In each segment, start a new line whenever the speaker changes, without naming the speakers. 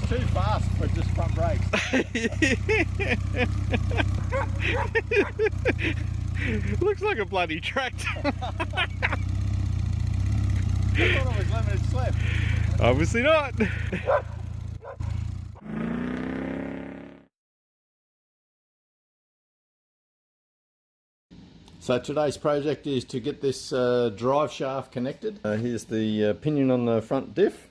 too fast for just front brakes.
Looks like a bloody tractor.
I thought it was limited slip.
Obviously not.
So today's project is to get this drive shaft connected. Here's the pinion on the front diff,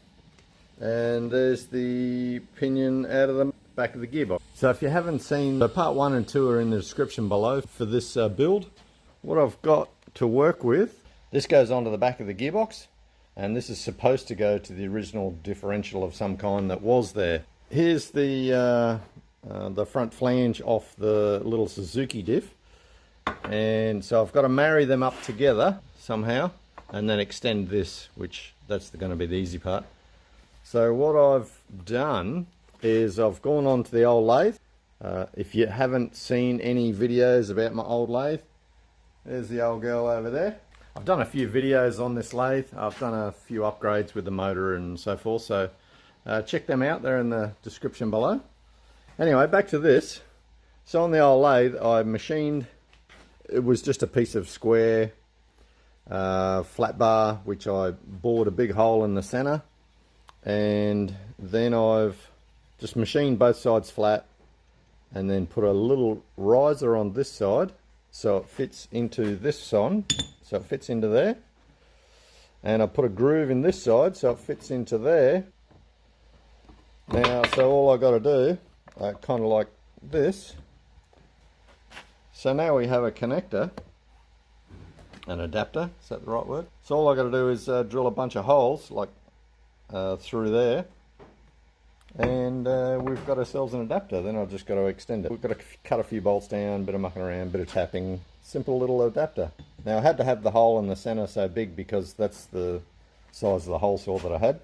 and there's the pinion out of the back of the gearbox. So if you haven't seen, part 1 and 2 are in the description below for this build. What I've got to work with, this goes onto the back of the gearbox, and this is supposed to go to the original differential of some kind that was there. Here's the front flange off the little Suzuki diff. And so I've got to marry them up together somehow and then extend this, which that's going to be the easy part. So what I've done is I've gone on to the old lathe. If you haven't seen any videos about my old lathe, there's the old girl over there. I've done a few videos on this lathe. I've done a few upgrades with the motor and so forth, so check them out. They're in the description below. Anyway, back to this. So on the old lathe I machined, it was just a piece of square flat bar, which I bored a big hole in the center, and then I've just machined both sides flat and then put a little riser on this side so it fits into this side, so it fits into there, and I put a groove in this side so it fits into there. Now, so all I got to do, kind of like this. So now we have a connector, an adapter, is that the right word? So all I got to do is drill a bunch of holes like through there, and we've got ourselves an adapter. Then I've just got to extend it. We've got to cut a few bolts down, bit of mucking around, bit of tapping, simple little adapter. Now I had to have the hole in the center so big because that's the size of the hole saw that I had.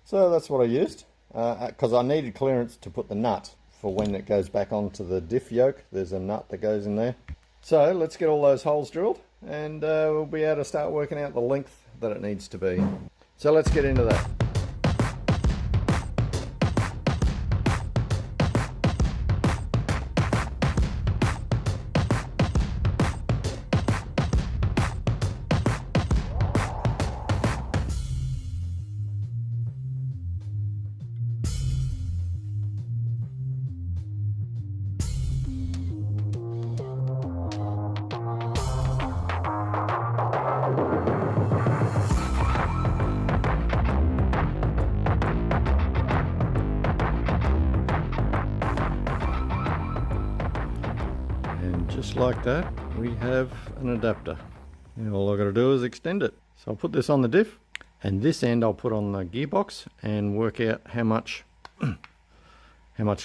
So that's what I used, because I needed clearance to put the nut for when it goes back onto the diff yoke. There's a nut that goes in there. So let's get all those holes drilled, and we'll be able to start working out the length that it needs to be. So let's get into that. Just like that, we have an adapter. And all I've got to do is extend it. So I'll put this on the diff, and this end I'll put on the gearbox and work out how much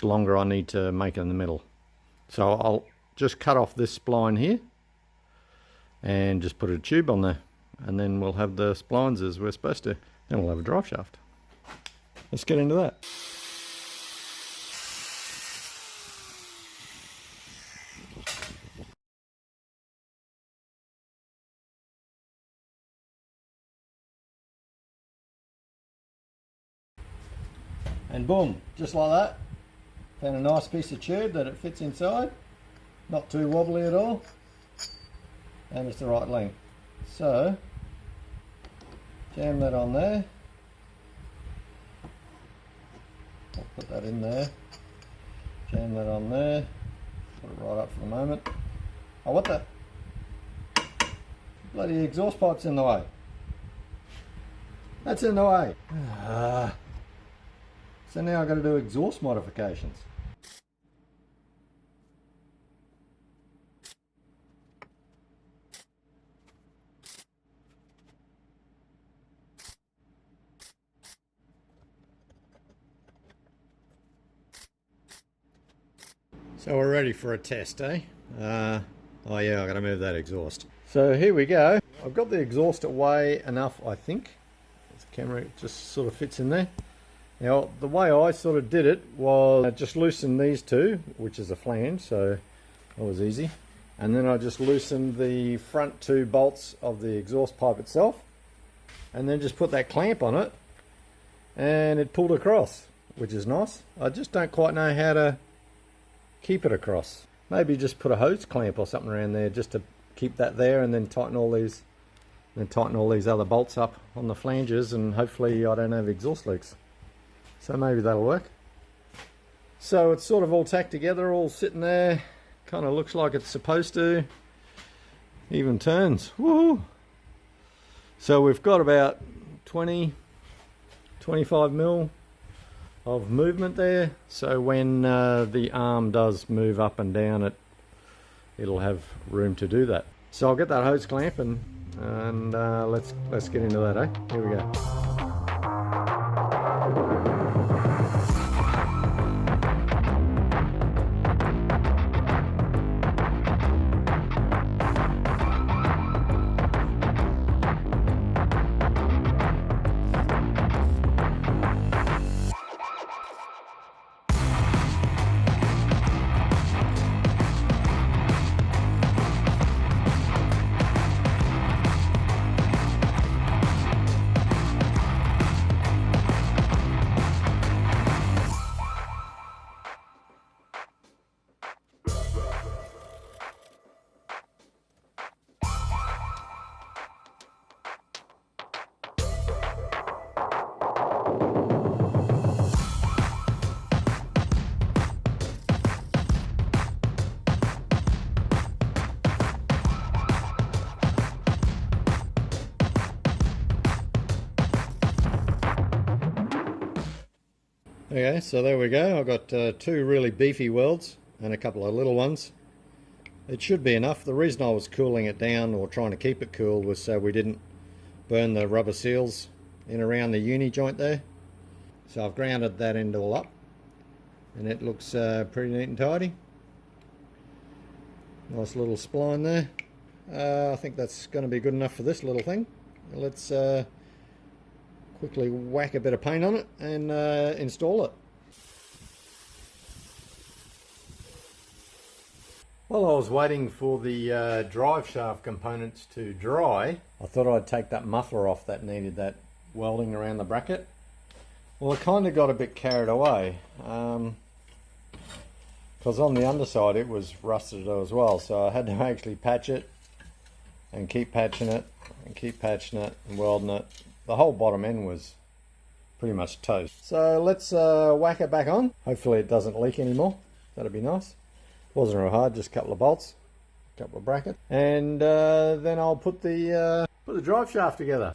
longer I need to make it in the middle. So I'll just cut off this spline here and just put a tube on there, and then we'll have the splines as we're supposed to. Then we'll have a drive shaft. Let's get into that. And boom, just like that, found a nice piece of tube that it fits inside, not too wobbly at all, and it's the right length. So jam that on there, I'll put that in there, jam that on there, put it right up for the moment. Oh, what the bloody exhaust pipe's in the way. That's in the way. So now I've got to do exhaust modifications. So we're ready for a test, eh? Oh yeah, I've got to move that exhaust. So here we go. I've got the exhaust away enough, I think. The camera just sort of fits in there. Now the way I sort of did it was just loosen these two, which is a flange, so that was easy. And then I just loosened the front two bolts of the exhaust pipe itself, and then just put that clamp on it, and it pulled across. which is nice. I just don't quite know how to keep it across. Maybe just put a hose clamp or something around there just to keep that there, and then tighten all these other bolts up on the flanges, and hopefully I don't have exhaust leaks. So maybe that'll work. So it's sort of all tacked together, all sitting there. Kind of looks like it's supposed to. Even turns. Woohoo! So we've got about 25 mil of movement there. So when the arm does move up and down, it'll have room to do that. So I'll get that hose clamp and let's get into that, eh? Here we go. Okay, so there we go. I've got two really beefy welds and a couple of little ones. It should be enough. The reason I was cooling it down, or trying to keep it cool, was so we didn't burn the rubber seals in around the uni joint there. So I've grounded that end all up, and it looks pretty neat and tidy. Nice little spline there. I think that's going to be good enough for this little thing. Let's quickly whack a bit of paint on it and install it. While I was waiting for the drive shaft components to dry, I thought I'd take that muffler off that needed that welding around the bracket. Well, I kind of got a bit carried away because on the underside it was rusted as well, so I had to actually patch it and keep patching it and keep patching it and welding it. The whole bottom end was pretty much toast. So let's whack it back on. Hopefully it doesn't leak anymore. That'd be nice. Wasn't real hard, just a couple of bolts, a couple of brackets, and then I'll put the drive shaft together.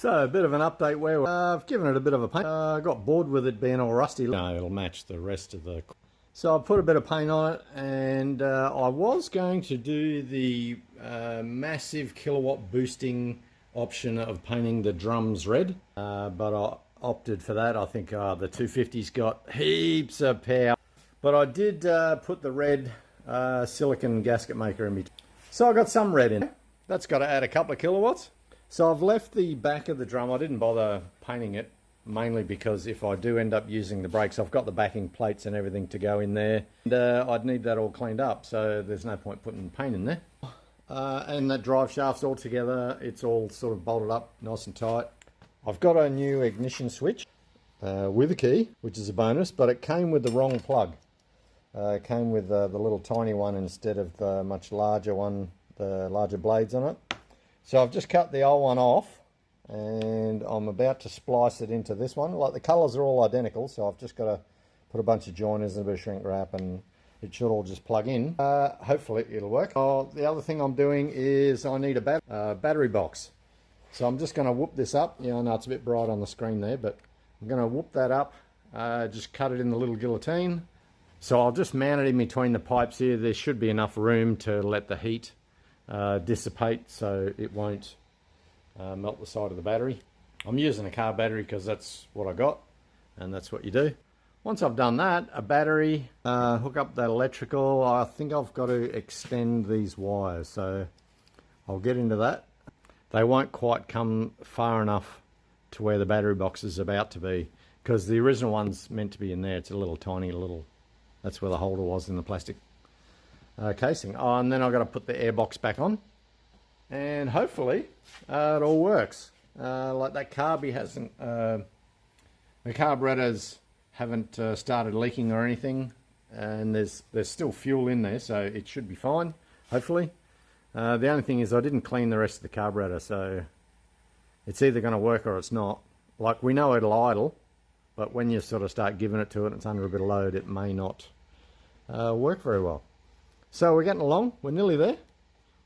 So a bit of an update where I've given it a bit of a paint. I got bored with it being all rusty. No, it'll match the rest of the... So I put a bit of paint on it, and I was going to do the massive kilowatt boosting option of painting the drums red, but I opted for that. I think the 250's got heaps of power. But I did put the red silicon gasket maker in between. So I got some red in. That's got to add a couple of kilowatts. So I've left the back of the drum. I didn't bother painting it, mainly because if I do end up using the brakes, I've got the backing plates and everything to go in there. And I'd need that all cleaned up, so there's no point putting paint in there. And that drive shaft's all together. It's all sort of bolted up nice and tight. I've got a new ignition switch with a key, which is a bonus, but it came with the wrong plug. It came with the little tiny one instead of the much larger one, the larger blades on it. So I've just cut the old one off, and I'm about to splice it into this one. Like, the colours are all identical, so I've just got to put a bunch of joiners and a bit of shrink wrap, and it should all just plug in. Hopefully it'll work. The other thing I'm doing is I need a battery box. So I'm just going to whoop this up. Yeah, I know it's a bit bright on the screen there, but I'm going to whoop that up, just cut it in the little guillotine. So I'll just mount it in between the pipes here. There should be enough room to let the heat dissipate, so it won't melt the side of the battery. I'm using a car battery because that's what I got, and that's what you do. Once I've done that, a battery, hook up that electrical. I think I've got to extend these wires, so I'll get into that. They won't quite come far enough to where the battery box is about to be, because the original one's meant to be in there. It's a little tiny little, that's where the holder was in the plastic casing. Oh, and then I've got to put the air box back on, and hopefully it all works. Like, that carby hasn't, the carburetors haven't started leaking or anything, and there's still fuel in there, so it should be fine, hopefully. The only thing is I didn't clean the rest of the carburetor, so it's either going to work or it's not. Like, we know it'll idle, but when you sort of start giving it to it and it's under a bit of load, it may not work very well. So we're getting along, we're nearly there.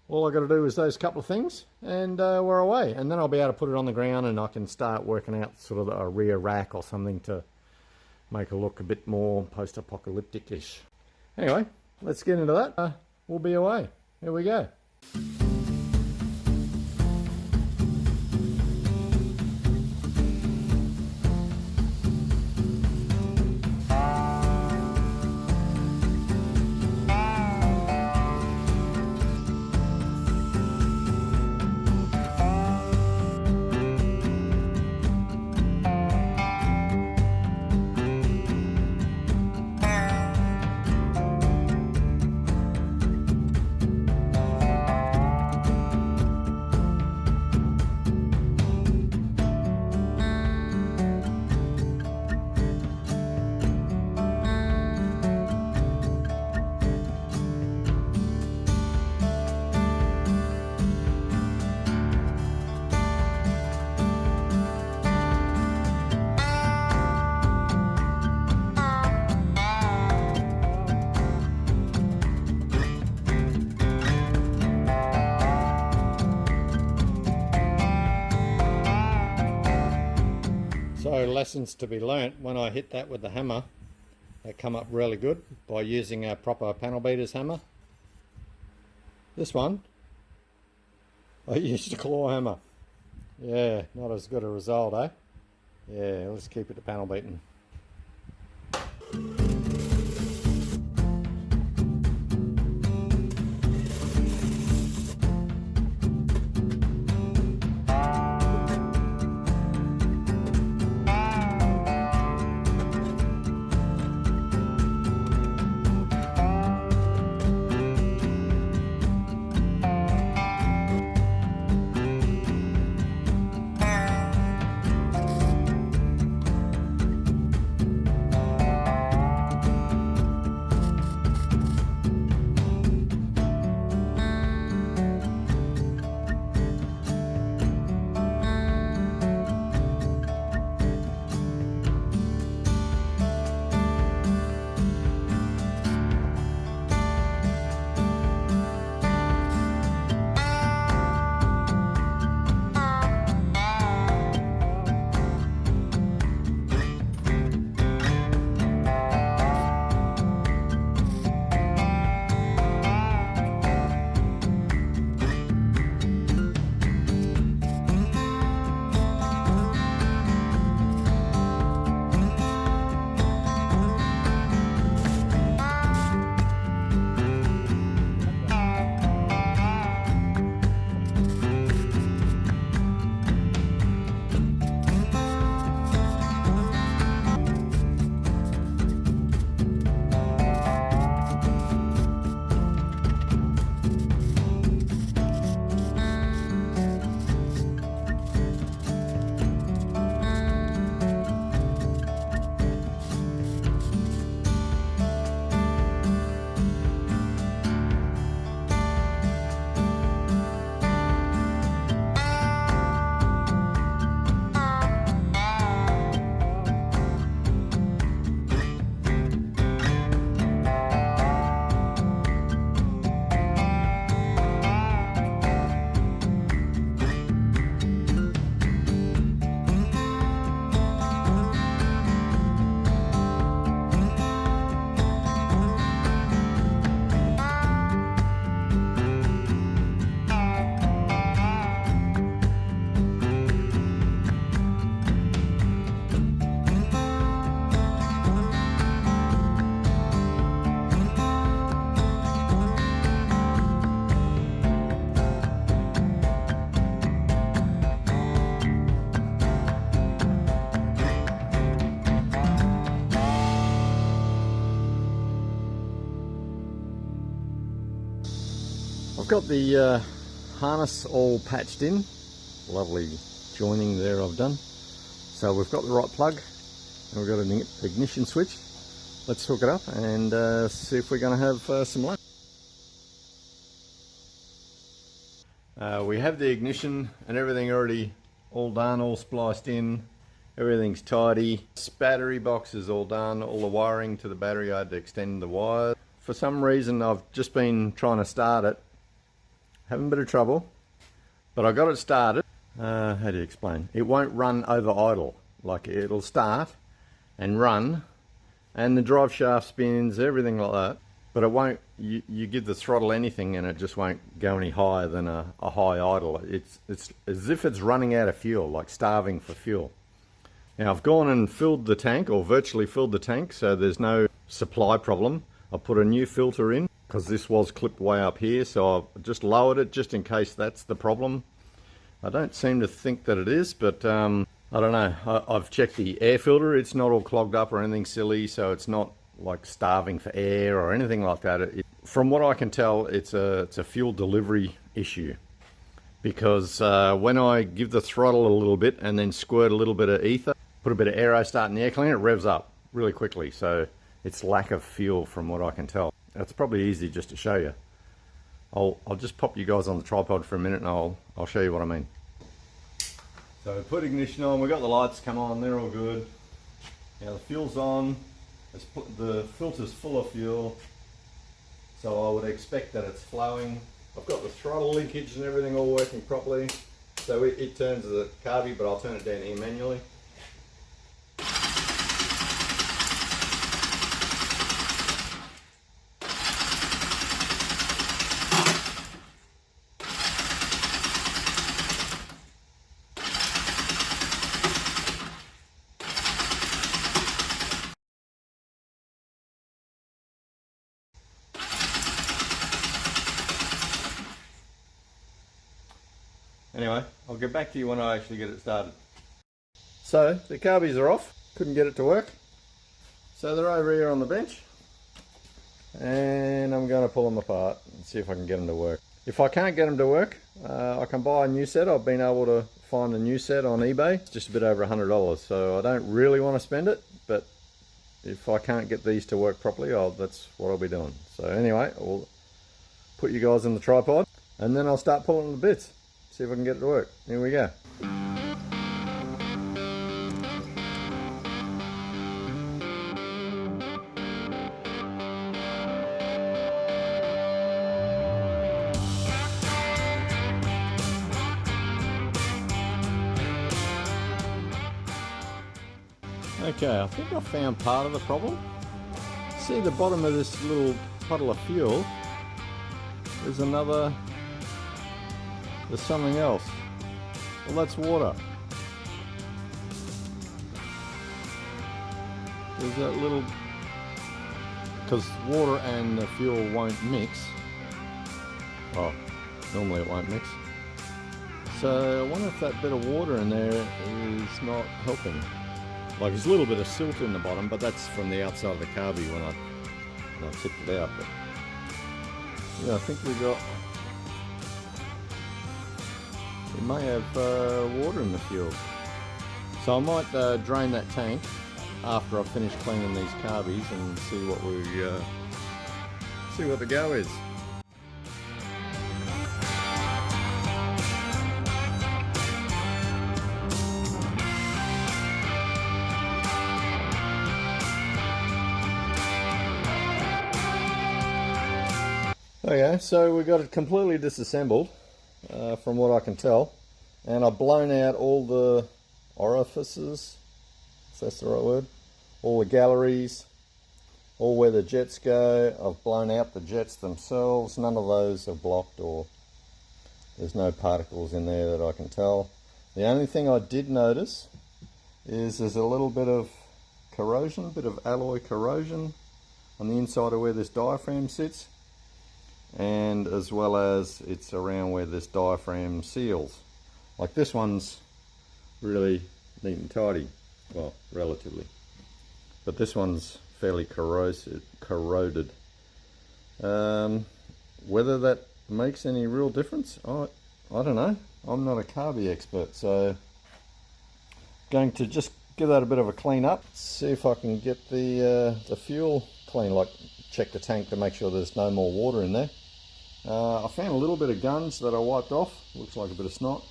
All I've got to do is those couple of things, and we're away. And then I'll be able to put it on the ground, and I can start working out sort of a rear rack or something to make it look a bit more post-apocalyptic-ish. Anyway, let's get into that. We'll be away. Here we go. So lessons to be learnt: when I hit that with the hammer, that come up really good by using a proper panel beater's hammer. This one, I used a claw hammer. Yeah, not as good a result, eh? Yeah, let's keep it to panel beating. I've got the harness all patched in. Lovely joining there I've done. So we've got the right plug and we've got an ignition switch. Let's hook it up and see if we're going to have some luck. We have the ignition and everything already all done, all spliced in. Everything's tidy. This battery box is all done. All the wiring to the battery, I had to extend the wire. For some reason I've just been trying to start it. Having a bit of trouble, but I got it started. How do you explain? It won't run over idle. Like, it'll start and run and the drive shaft spins, everything like that, but it won't, you give the throttle anything and it just won't go any higher than a high idle. It's as if it's running out of fuel, like starving for fuel. Now I've gone and filled the tank, or virtually filled the tank, so there's no supply problem. I put a new filter in because this was clipped way up here, so I've just lowered it just in case that's the problem. I don't seem to think that it is, but I don't know. I've checked the air filter. It's not all clogged up or anything silly, so it's not like starving for air or anything like that. From what I can tell, it's a fuel delivery issue, because when I give the throttle a little bit and then squirt a little bit of ether, put a bit of aerostat in the air cleaner, it revs up really quickly. So it's lack of fuel from what I can tell. It's probably easy just to show you. I'll just pop you guys on the tripod for a minute and I'll show you what I mean. So put ignition on, we've got the lights come on, they're all good. Now the fuel's on, the filter's full of fuel, so I would expect that it's flowing. I've got the throttle linkage and everything all working properly. So it turns the carby, but I'll turn it down here manually. Anyway, I'll get back to you when I actually get it started. So, the carbies are off. Couldn't get it to work. So they're over here on the bench. And I'm going to pull them apart and see if I can get them to work. If I can't get them to work, I can buy a new set. I've been able to find a new set on eBay. It's just a bit over $100. So I don't really want to spend it. But if I can't get these to work properly, that's what I'll be doing. So anyway, I'll put you guys in the tripod. And then I'll start pulling the bits. See if I can get it to work. Here we go. Okay, I think I found part of the problem. See the bottom of this little puddle of fuel? There's something else. Well, that's water. There's that little, because water and the fuel won't mix. Well, normally it won't mix. So I wonder if that bit of water in there is not helping. Like, there's a little bit of silt in the bottom, but that's from the outside of the carby when I tipped it out. But yeah, I think we may have water in the fuel. So I might drain that tank after I've finished cleaning these carbies and see what the go is. Okay, so we got it completely disassembled. From what I can tell, and I've blown out all the orifices, if that's the right word, all the galleries, all where the jets go. I've blown out the jets themselves. None of those are blocked, or there's no particles in there that I can tell. The only thing I did notice is there's a little bit of corrosion, a bit of alloy corrosion on the inside of where this diaphragm sits, and as well as it's around where this diaphragm seals. Like, this one's really neat and tidy, well, relatively, but this one's fairly corroded. Whether that makes any real difference. I don't know. I'm not a carby expert, so going to just give that a bit of a clean up. See if I can get the fuel clean, like check the tank to make sure there's no more water in there. I found a little bit of guns that I wiped off. Looks like a bit of snot,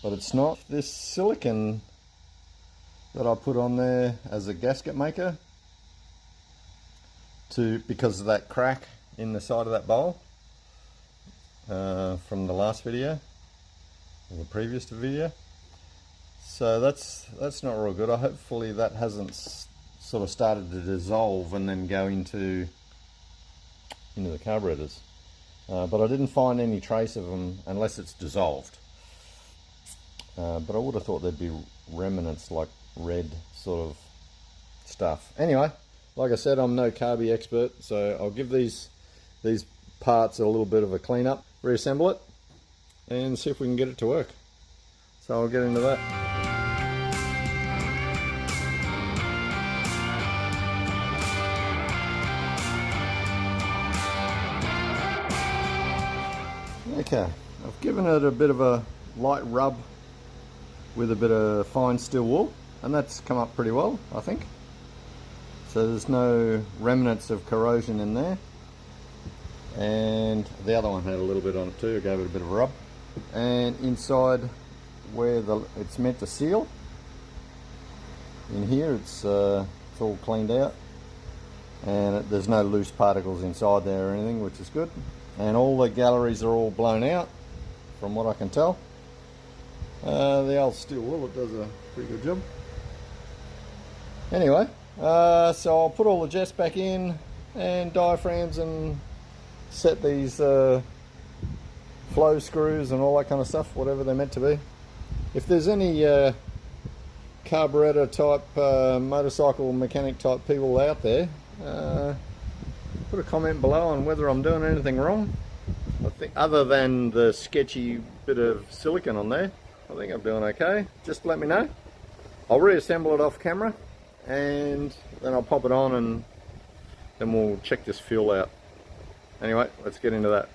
but it's not. This silicone that I put on there as a gasket maker because of that crack in the side of that bowl from the last video or the previous video. So that's not real good. Hopefully that hasn't sort of started to dissolve and then go into the carburetors. But I didn't find any trace of them unless it's dissolved. But I would have thought there'd be remnants like red sort of stuff. Anyway, like I said, I'm no carby expert, so I'll give these parts a little bit of a clean up, reassemble it, and see if we can get it to work. So I'll get into that. Okay, I've given it a bit of a light rub with a bit of fine steel wool, and that's come up pretty well, I think. So there's no remnants of corrosion in there. And the other one had a little bit on it too. I gave it a bit of a rub. And inside where it's meant to seal, in here it's all cleaned out, and there's no loose particles inside there or anything, which is good. And all the galleries are all blown out, from what I can tell. The old steel wool, it does a pretty good job. Anyway, so I'll put all the jets back in and diaphragms and set these flow screws and all that kind of stuff, whatever they're meant to be. If there's any carburetor type, motorcycle mechanic type people out there, put a comment below on whether I'm doing anything wrong. I think other than the sketchy bit of silicone on there, I think I'm doing okay. Just let me know. I'll reassemble it off camera and then I'll pop it on and then we'll check this fuel out. Anyway, let's get into that.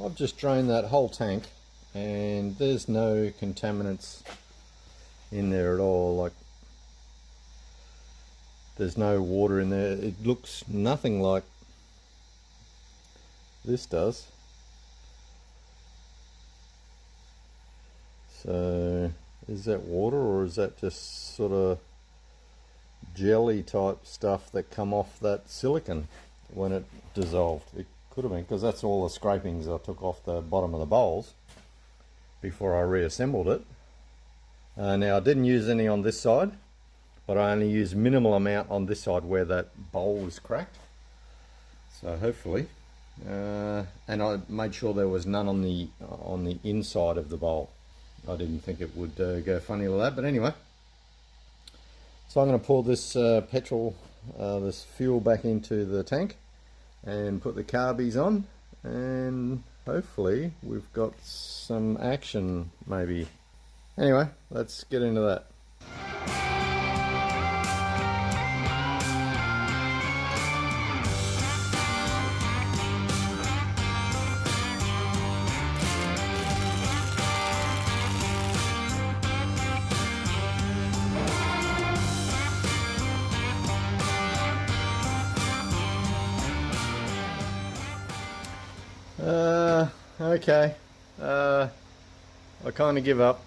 I've just drained that whole tank and there's no contaminants in there at all. Like, there's no water in there. It looks nothing like this does. So is that water or is that just sort of jelly type stuff that come off that silicone when it dissolved? It could have been, because that's all the scrapings I took off the bottom of the bowls before I reassembled it. Now I didn't use any on this side, but I only used minimal amount on this side where that bowl was cracked. So hopefully, and I made sure there was none on the inside of the bowl. I didn't think it would go funny like that, but anyway. So I'm going to pour this this fuel back into the tank and put the carbies on, and hopefully we've got some action maybe. Anyway, let's get into that. Okay, I kind of give up.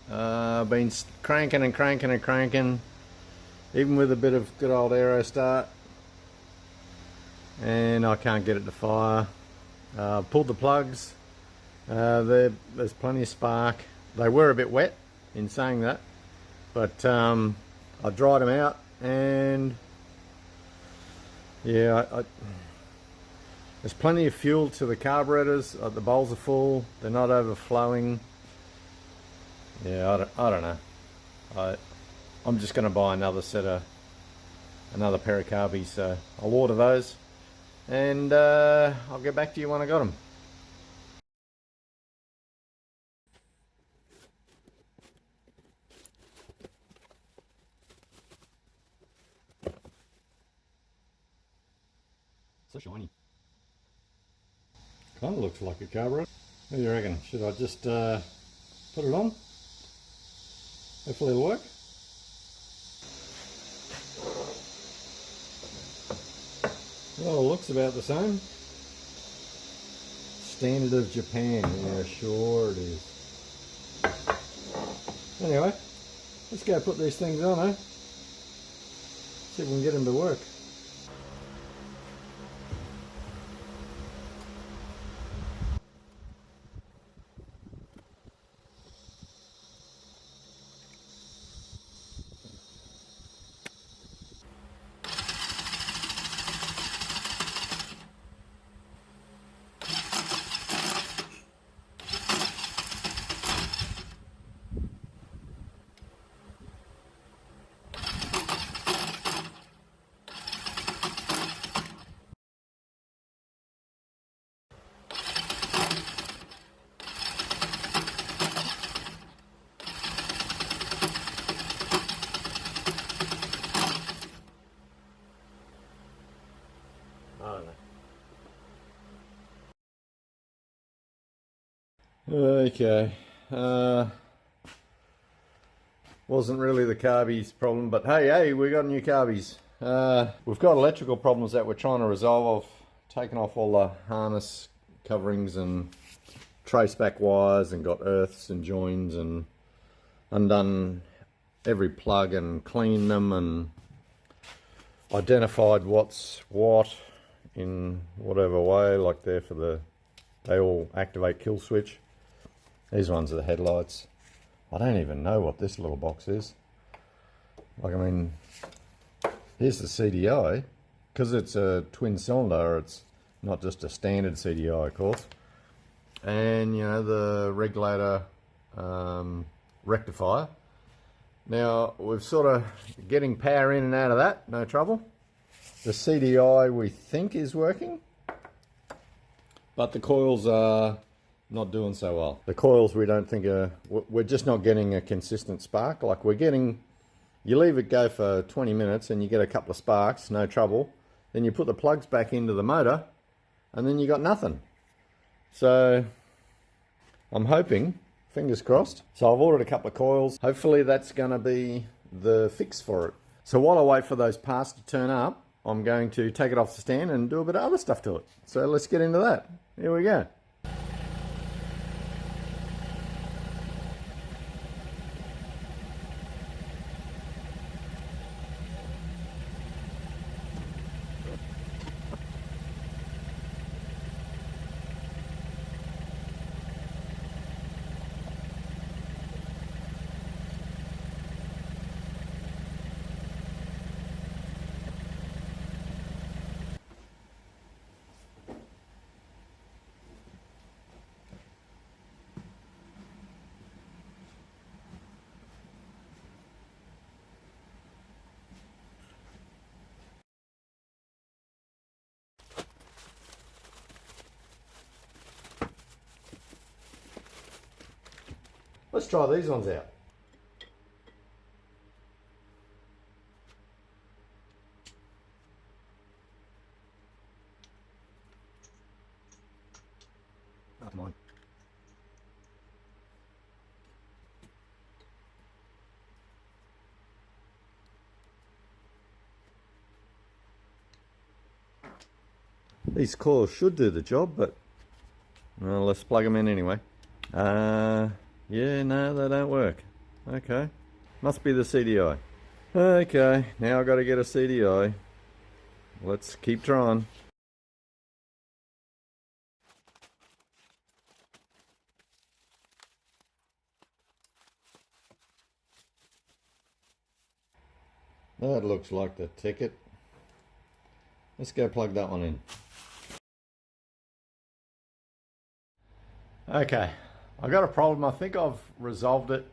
I've been cranking and cranking and cranking, even with a bit of good old aero start, and I can't get it to fire. Pulled the plugs. There's plenty of spark. They were a bit wet in saying that, but I dried them out, and yeah, there's plenty of fuel to the carburetors. The bowls are full. They're not overflowing. Yeah, I don't know. I'm just going to buy another pair of carbies. So I'll order those, and I'll get back to you when I got them. So shiny. Kind of looks like a carburetor. What do you reckon? Should I just put it on? Hopefully it'll work. Well, it looks about the same. Standard of Japan. Yeah, sure it is. Anyway, let's go put these things on, eh? See if we can get them to work. Okay, wasn't really the carbies problem, but hey, we got new carbies. We've got electrical problems that we're trying to resolve. I've taken off all the harness coverings and traced back wires and got earths and joins and undone every plug and cleaned them and identified what's what in whatever way, like there for the, they all activate kill switch. These ones are the headlights. I don't even know what this little box is. Like, I mean, here's the CDI. Because it's a twin cylinder, it's not just a standard CDI, of course. And, you know, the regulator rectifier. Now, we've sort of getting power in and out of that, no trouble. The CDI we think is working, but the coils are not doing so well. The coils we don't think are, we're just not getting a consistent spark. Like, we're getting, you leave it go for 20 minutes and you get a couple of sparks, no trouble. Then you put the plugs back into the motor and then you got nothing. So I'm hoping, fingers crossed. So I've ordered a couple of coils. Hopefully that's gonna be the fix for it. So while I wait for those parts to turn up, I'm going to take it off the stand and do a bit of other stuff to it. So let's get into that. Here we go. Let's try these ones out. Oh, come on. These coils should do the job, but well, let's plug them in anyway. Yeah, no, they don't work. Okay, must be the CDI. Okay, now I've got to get a CDI. Let's keep trying. That looks like the ticket. Let's go plug that one in. Okay, I've got a problem. I think I've resolved it,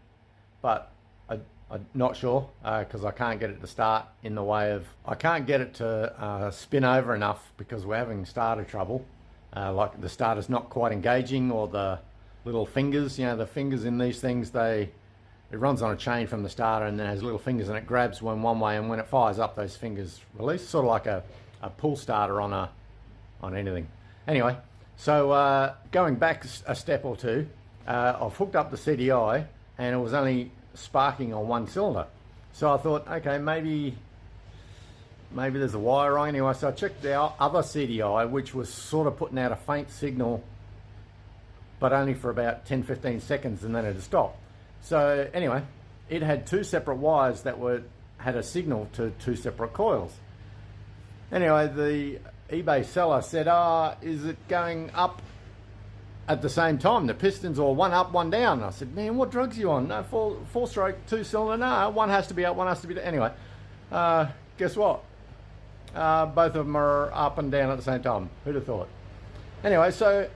but I'm not sure because I can't get it to start in the way of, I can't get it to spin over enough because we're having starter trouble. Like the starter's not quite engaging, or the little fingers, you know, the fingers in these things, it runs on a chain from the starter and then has little fingers, and it grabs one way, and when it fires up, those fingers release, sort of like a pull starter on on anything. Anyway, so going back a step or two, I've hooked up the CDI and it was only sparking on one cylinder. So I thought, okay, maybe there's a wire wrong. Anyway, so I checked the other CDI, which was sort of putting out a faint signal, but only for about 10-15 seconds, and then it'd stop. So anyway, it had two separate wires that had a signal to two separate coils. Anyway, the eBay seller said, is it going up at the same time? The pistons are one up, one down. I said, man, what drugs are you on? No, four stroke, two cylinder, no, one has to be up, one has to be down. Anyway, guess what? Both of them are up and down at the same time. Who'd have thought? Anyway, so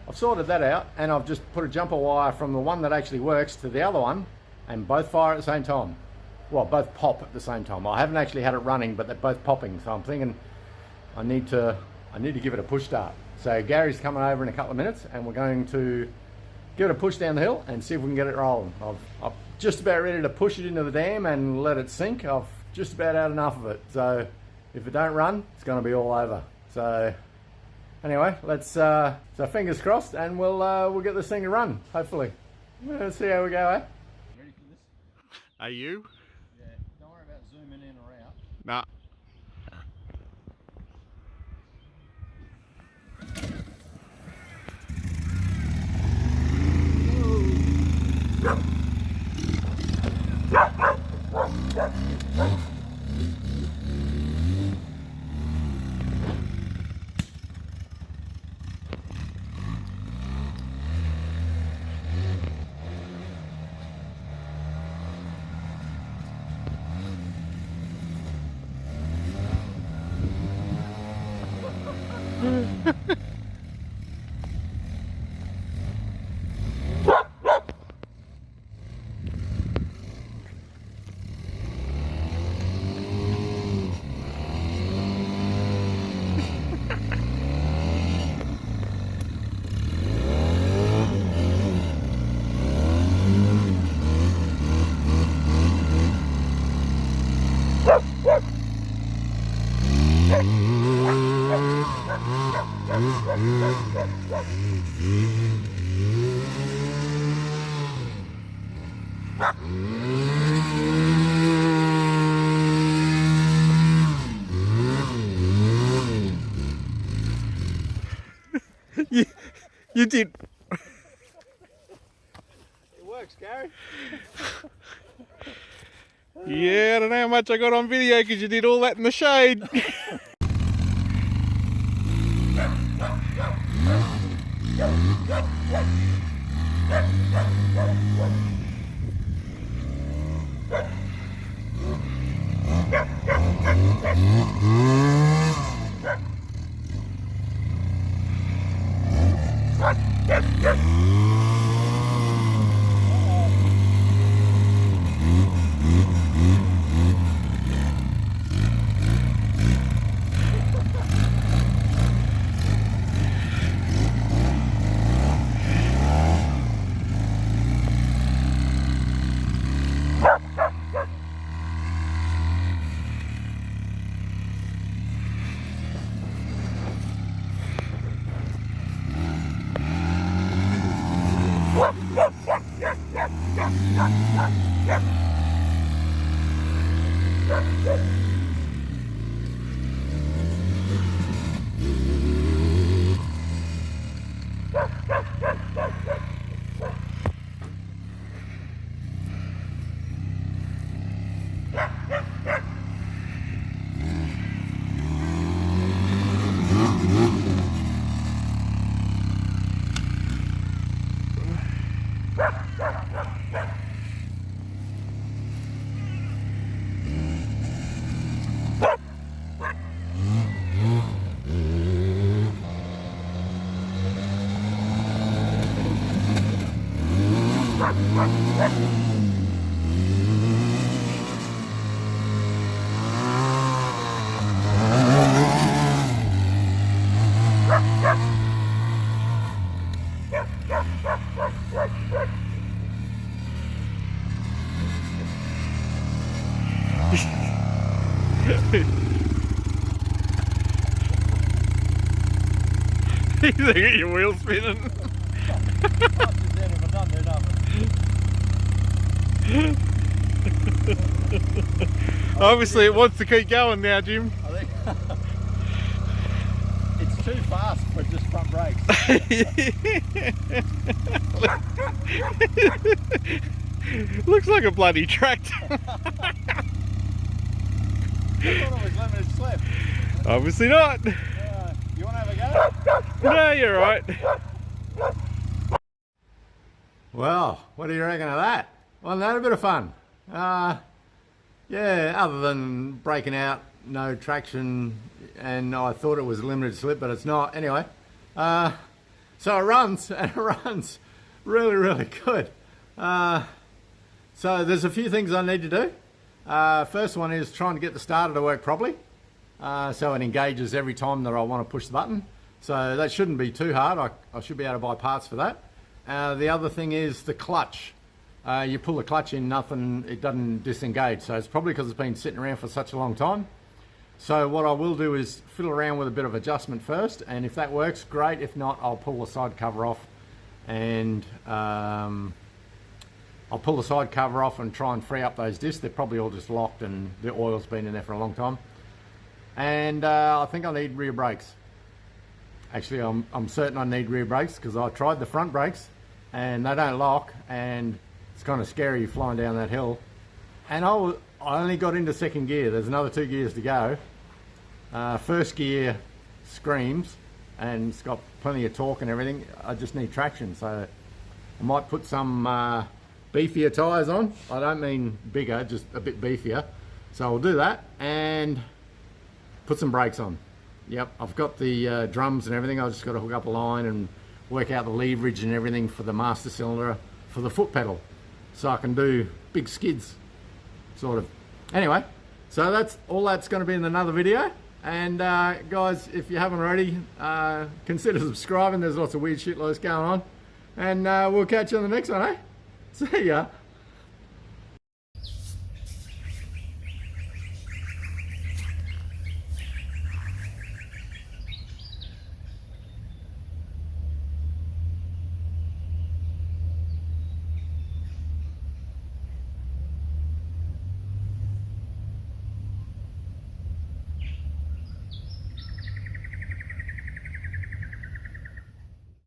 I've sorted that out, and I've just put a jumper wire from the one that actually works to the other one, and both fire at the same time. Well, both pop at the same time. I haven't actually had it running, but they're both popping, so I'm thinking I need to give it a push start. So Gary's coming over in a couple of minutes, and we're going to give it a push down the hill and see if we can get it rolling. I'm just about ready to push it into the dam and let it sink. I've just about had enough of it. So if it don't run, it's going to be all over. So anyway, let's so fingers crossed, and we'll get this thing to run, hopefully. Let's see how we go, eh? Ready for this?
Are you?
Yeah, don't worry about zooming in or out.
Nah. You did.
It works, Gary.
Yeah, I don't know how much I got on video because you did all that in the shade. You get your wheel spinning. Obviously it wants to keep going now, Jim.
I think it's too fast for just front brakes.
Looks like a bloody tractor.
I thought it was limited slip.
Obviously not.
You want to have a go?
No, you're right.
Well, what do you reckon of that? Wasn't that a bit of fun? Yeah, other than breaking out, no traction, and I thought it was limited slip, but it's not. Anyway, so it runs, and it runs really, really good. So there's a few things I need to do. First one is trying to get the starter to work properly, so it engages every time that I want to push the button. So that shouldn't be too hard. I should be able to buy parts for that. The other thing is the clutch. You pull the clutch in, it doesn't disengage. So it's probably because it's been sitting around for such a long time. So what I will do is fiddle around with a bit of adjustment first, and if that works, great. If not, I'll pull the side cover off, and I'll pull the side cover off and try and free up those discs. They're probably all just locked and the oil's been in there for a long time. And I think I need rear brakes. Actually, I'm certain I need rear brakes because I tried the front brakes and they don't lock, and it's kind of scary flying down that hill. And I only got into second gear. There's another 2 gears to go. First gear screams and it's got plenty of torque and everything. I just need traction, so I might put some beefier tyres on. I don't mean bigger, just a bit beefier. So I'll do that and put some brakes on. Yep, I've got the drums and everything. I've just got to hook up a line and work out the leverage and everything for the master cylinder for the foot pedal, so I can do big skids, sort of. Anyway, so that's going to be in another video. And guys, if you haven't already, consider subscribing. There's lots of weird shit loads going on. And we'll catch you on the next one, eh? See ya.